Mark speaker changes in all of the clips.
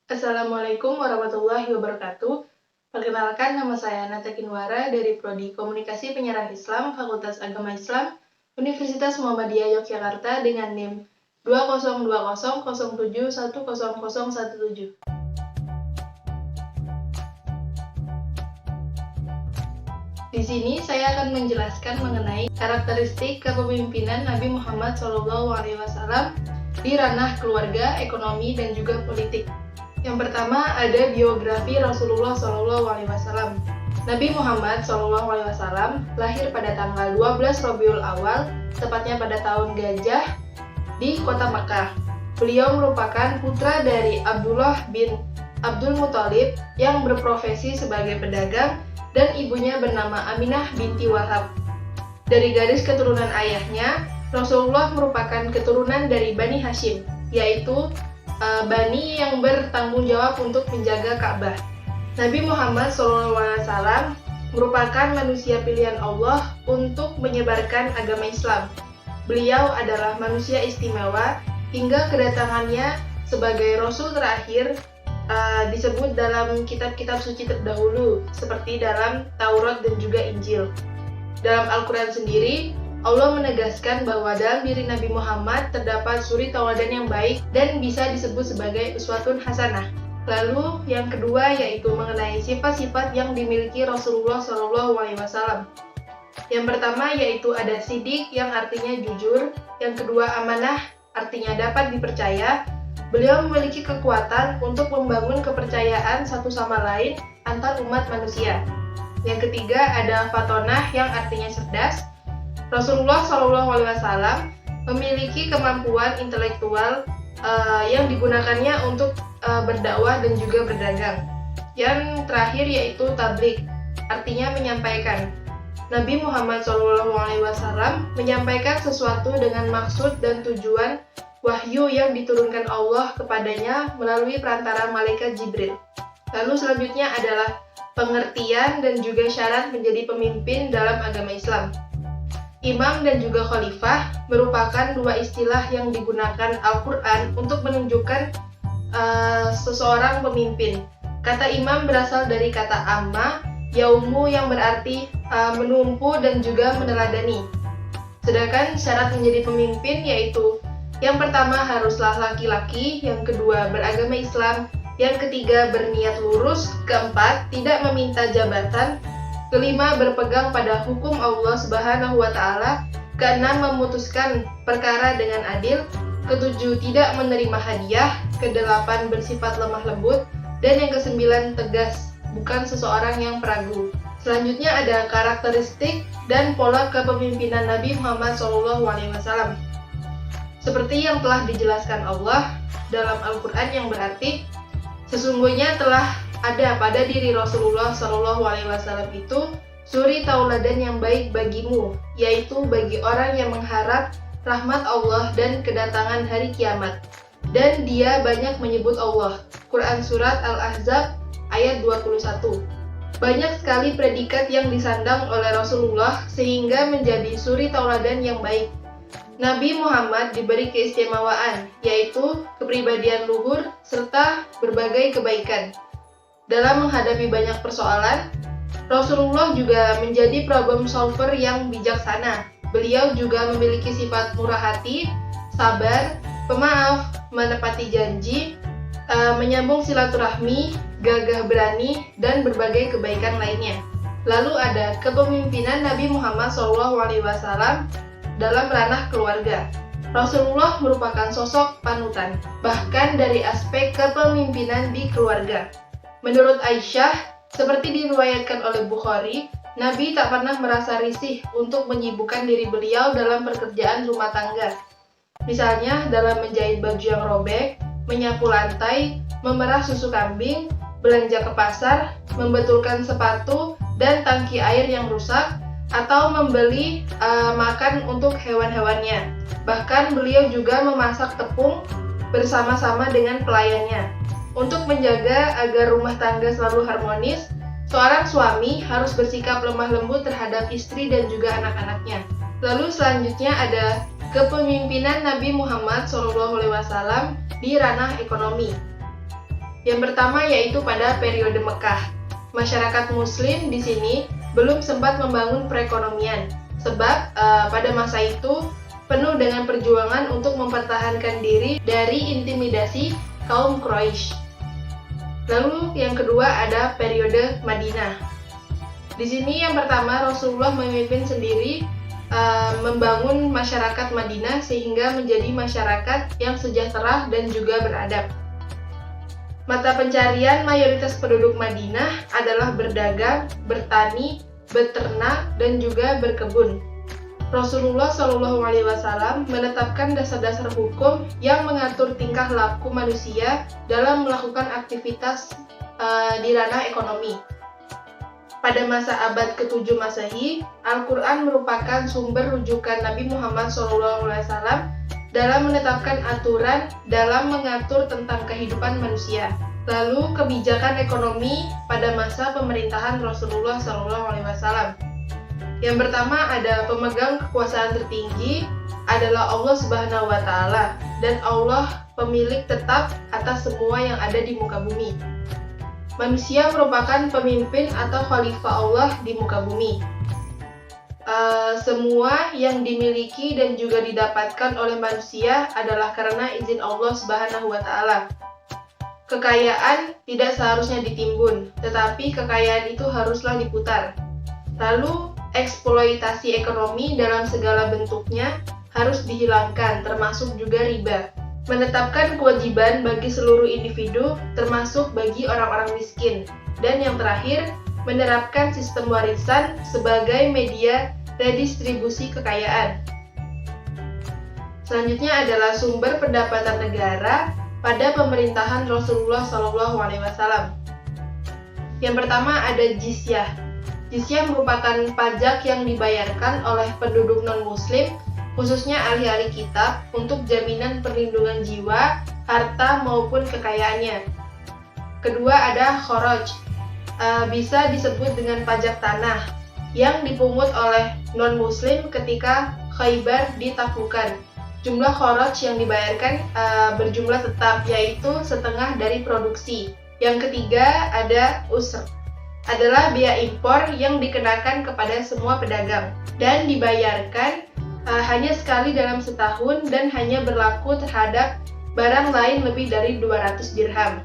Speaker 1: Assalamualaikum warahmatullahi wabarakatuh. Perkenalkan, nama saya Nata Kinwara dari Prodi Komunikasi Penyiaran Islam, Fakultas Agama Islam, Universitas Muhammadiyah Yogyakarta dengan NIM 202007100017. Di sini saya akan menjelaskan mengenai karakteristik kepemimpinan Nabi Muhammad SAW di ranah keluarga, ekonomi, dan juga politik. Yang pertama ada biografi Rasulullah SAW. Nabi Muhammad SAW lahir pada tanggal 12 Rabiul Awal, tepatnya pada tahun Gajah, di kota Makkah. Beliau merupakan putra dari Abdullah bin Abdul Muthalib yang berprofesi sebagai pedagang dan ibunya bernama Aminah binti Wahab. Dari garis keturunan ayahnya, Rasulullah merupakan keturunan dari Bani Hashim, yaitu Bani yang bertanggung jawab untuk menjaga Ka'bah. Nabi Muhammad SAW merupakan manusia pilihan Allah untuk menyebarkan agama Islam. Beliau adalah manusia istimewa hingga kedatangannya sebagai Rasul terakhir disebut dalam kitab-kitab suci terdahulu, seperti dalam Taurat dan juga Injil. Dalam Al-Quran sendiri, Allah menegaskan bahwa dalam diri Nabi Muhammad terdapat suri tauladan yang baik dan bisa disebut sebagai uswatun hasanah. Lalu yang kedua yaitu mengenai sifat-sifat yang dimiliki Rasulullah SAW. Yang pertama yaitu ada sidik yang artinya jujur, yang kedua amanah artinya dapat dipercaya. Beliau memiliki kekuatan untuk membangun kepercayaan satu sama lain antar umat manusia. Yang ketiga ada fatonah yang artinya cerdas. Rasulullah SAW memiliki kemampuan intelektual yang digunakannya untuk berdakwah dan juga berdagang. Yang terakhir yaitu tabligh, artinya menyampaikan. Nabi Muhammad SAW menyampaikan sesuatu dengan maksud dan tujuan wahyu yang diturunkan Allah kepadanya melalui perantara malaikat Jibril. Lalu selanjutnya adalah pengertian dan juga syarat menjadi pemimpin dalam agama Islam. Imam dan juga khalifah merupakan dua istilah yang digunakan Al-Quran untuk menunjukkan seseorang pemimpin. Kata imam berasal dari kata amma, yaumu yang berarti menumpu dan juga meneladani. Sedangkan syarat menjadi pemimpin yaitu yang pertama haruslah laki-laki, yang kedua beragama Islam, yang ketiga berniat lurus, keempat tidak meminta jabatan, kelima berpegang pada hukum Allah Subhanahu wa Ta'ala, keenam memutuskan perkara dengan adil, ketujuh tidak menerima hadiah, kedelapan bersifat lemah lembut, dan yang kesembilan tegas, bukan seseorang yang peragu. Selanjutnya ada karakteristik dan pola kepemimpinan Nabi Muhammad SAW. Seperti yang telah dijelaskan Allah dalam Al-Quran yang berarti, sesungguhnya telah ada pada diri Rasulullah SAW itu suri tauladan yang baik bagimu, yaitu bagi orang yang mengharap rahmat Allah dan kedatangan hari kiamat. Dan dia banyak menyebut Allah. Quran Surat Al-Ahzab ayat 21. Banyak sekali predikat yang disandang oleh Rasulullah sehingga menjadi suri tauladan yang baik. Nabi Muhammad diberi keistimewaan, yaitu kepribadian luhur serta berbagai kebaikan. Dalam menghadapi banyak persoalan, Rasulullah juga menjadi problem solver yang bijaksana. Beliau juga memiliki sifat murah hati, sabar, pemaaf, menepati janji, menyambung silaturahmi, gagah berani, dan berbagai kebaikan lainnya. Lalu ada kepemimpinan Nabi Muhammad SAW dalam ranah keluarga. Rasulullah merupakan sosok panutan, bahkan dari aspek kepemimpinan di keluarga. Menurut Aisyah, seperti diriwayatkan oleh Bukhari, Nabi tak pernah merasa risih untuk menyibukkan diri beliau dalam pekerjaan rumah tangga. Misalnya dalam menjahit baju yang robek, menyapu lantai, memerah susu kambing, belanja ke pasar, membetulkan sepatu dan tangki air yang rusak, atau membeli makan untuk hewan-hewannya. Bahkan beliau juga memasak tepung bersama-sama dengan pelayannya. Untuk menjaga agar rumah tangga selalu harmonis, seorang suami harus bersikap lemah lembut terhadap istri dan juga anak-anaknya. Lalu selanjutnya ada kepemimpinan Nabi Muhammad SAW di ranah ekonomi. Yang pertama yaitu pada periode Mekah. Masyarakat Muslim di sini belum sempat membangun perekonomian, sebab pada masa itu penuh dengan perjuangan untuk mempertahankan diri dari intimidasi kaum Quraisy. Lalu yang kedua ada periode Madinah. Di sini yang pertama Rasulullah memimpin sendiri membangun masyarakat Madinah sehingga menjadi masyarakat yang sejahtera dan juga beradab. Mata pencarian mayoritas penduduk Madinah adalah berdagang, bertani, beternak, dan juga berkebun. Rasulullah SAW menetapkan dasar-dasar hukum yang mengatur tingkah laku manusia dalam melakukan aktivitas di ranah ekonomi. Pada masa abad ke-7 Masehi, Al-Quran merupakan sumber rujukan Nabi Muhammad SAW dalam menetapkan aturan dalam mengatur tentang kehidupan manusia. Lalu kebijakan ekonomi pada masa pemerintahan Rasulullah SAW. Yang pertama ada pemegang kekuasaan tertinggi adalah Allah Subhanahu wa Ta'ala, dan Allah pemilik tetap atas semua yang ada di muka bumi. Manusia merupakan pemimpin atau khalifah Allah di muka bumi. Semua yang dimiliki dan juga didapatkan oleh manusia adalah karena izin Allah Subhanahu wa Ta'ala. Kekayaan tidak seharusnya ditimbun, tetapi kekayaan itu haruslah diputar. Lalu eksploitasi ekonomi dalam segala bentuknya harus dihilangkan, termasuk juga riba. Menetapkan kewajiban bagi seluruh individu, termasuk bagi orang-orang miskin. Dan yang terakhir, menerapkan sistem warisan sebagai media redistribusi kekayaan. Selanjutnya adalah sumber pendapatan negara pada pemerintahan Rasulullah SAW. Yang pertama ada jizyah. Jizyah merupakan pajak yang dibayarkan oleh penduduk non-muslim, khususnya ahli-ahli kitab, untuk jaminan perlindungan jiwa, harta, maupun kekayaannya. Kedua ada kharaj, bisa disebut dengan pajak tanah, yang dipungut oleh non-muslim ketika Khaybar ditaklukkan. Jumlah kharaj yang dibayarkan berjumlah tetap, yaitu setengah dari produksi. Yang ketiga ada usr, adalah biaya impor yang dikenakan kepada semua pedagang dan dibayarkan hanya sekali dalam setahun dan hanya berlaku terhadap barang lain lebih dari 200 dirham.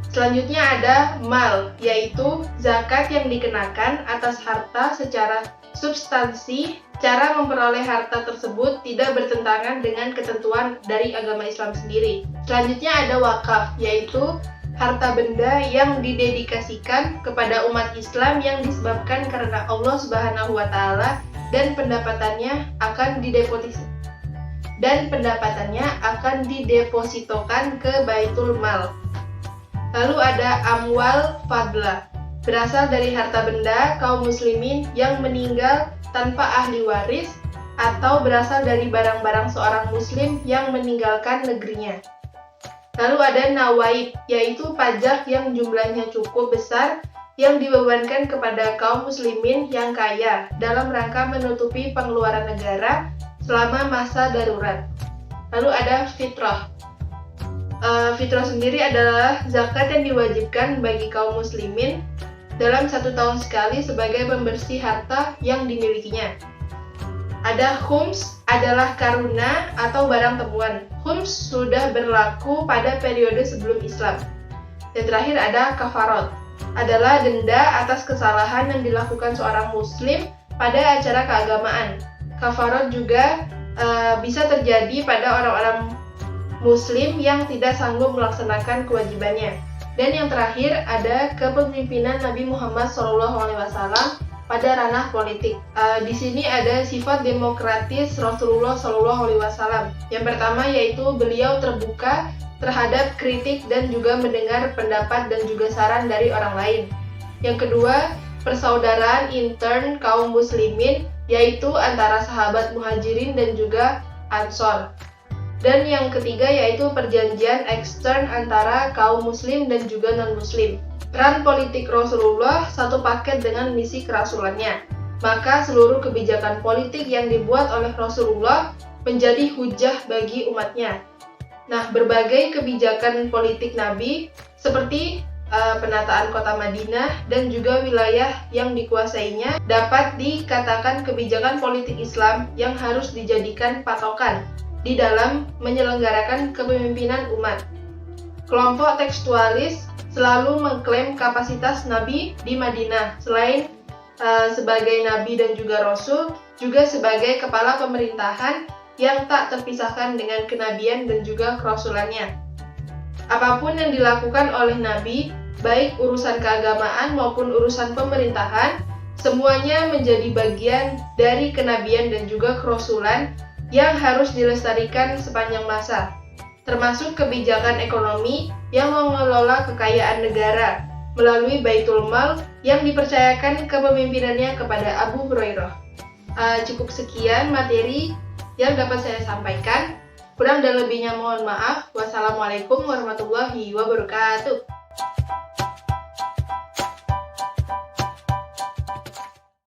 Speaker 1: Selanjutnya ada mal, yaitu zakat yang dikenakan atas harta secara substansi. Cara memperoleh harta tersebut tidak bertentangan dengan ketentuan dari agama Islam sendiri. Selanjutnya ada wakaf, yaitu harta benda yang didedikasikan kepada umat Islam yang disebabkan karena Allah Subhanahu wa Ta'ala dan pendapatannya akan didepositokan ke Baitul Mal. Lalu ada amwal fadlah, berasal dari harta benda kaum muslimin yang meninggal tanpa ahli waris atau berasal dari barang-barang seorang muslim yang meninggalkan negerinya. Lalu ada nawaib, yaitu pajak yang jumlahnya cukup besar yang dibebankan kepada kaum muslimin yang kaya dalam rangka menutupi pengeluaran negara selama masa darurat. Lalu ada fitrah. Fitrah sendiri adalah zakat yang diwajibkan bagi kaum muslimin dalam 1 tahun sekali sebagai pembersih harta yang dimilikinya. Ada khums, adalah karuna atau barang temuan. Khums sudah berlaku pada periode sebelum Islam. Dan terakhir ada kafarat, adalah denda atas kesalahan yang dilakukan seorang muslim pada acara keagamaan. Kafarat juga bisa terjadi pada orang-orang muslim yang tidak sanggup melaksanakan kewajibannya. Dan yang terakhir ada kepemimpinan Nabi Muhammad SAW pada ranah politik. Di sini ada sifat demokratis Rasulullah SAW. Yang pertama yaitu beliau terbuka terhadap kritik dan juga mendengar pendapat dan juga saran dari orang lain. Yang kedua, persaudaraan intern kaum muslimin, yaitu antara sahabat muhajirin dan juga ansor. Dan yang ketiga yaitu perjanjian ekstern antara kaum muslim dan juga non-muslim. Peran politik Rasulullah satu paket dengan misi kerasulannya. Maka seluruh kebijakan politik yang dibuat oleh Rasulullah menjadi hujah bagi umatnya. Nah, berbagai kebijakan politik Nabi seperti penataan kota Madinah dan juga wilayah yang dikuasainya, dapat dikatakan kebijakan politik Islam yang harus dijadikan patokan di dalam menyelenggarakan kepemimpinan umat. Kelompok tekstualis selalu mengklaim kapasitas Nabi di Madinah, selain sebagai Nabi dan juga Rasul, juga sebagai kepala pemerintahan yang tak terpisahkan dengan kenabian dan juga kerasulannya. Apapun yang dilakukan oleh Nabi, baik urusan keagamaan maupun urusan pemerintahan, semuanya menjadi bagian dari kenabian dan juga kerasulan yang harus dilestarikan sepanjang masa, termasuk kebijakan ekonomi yang mengelola kekayaan negara melalui Baitul Mal yang dipercayakan kepemimpinannya kepada Abu Hurairah. Cukup sekian materi yang dapat saya sampaikan. Kurang dan lebihnya mohon maaf. Wassalamualaikum warahmatullahi wabarakatuh.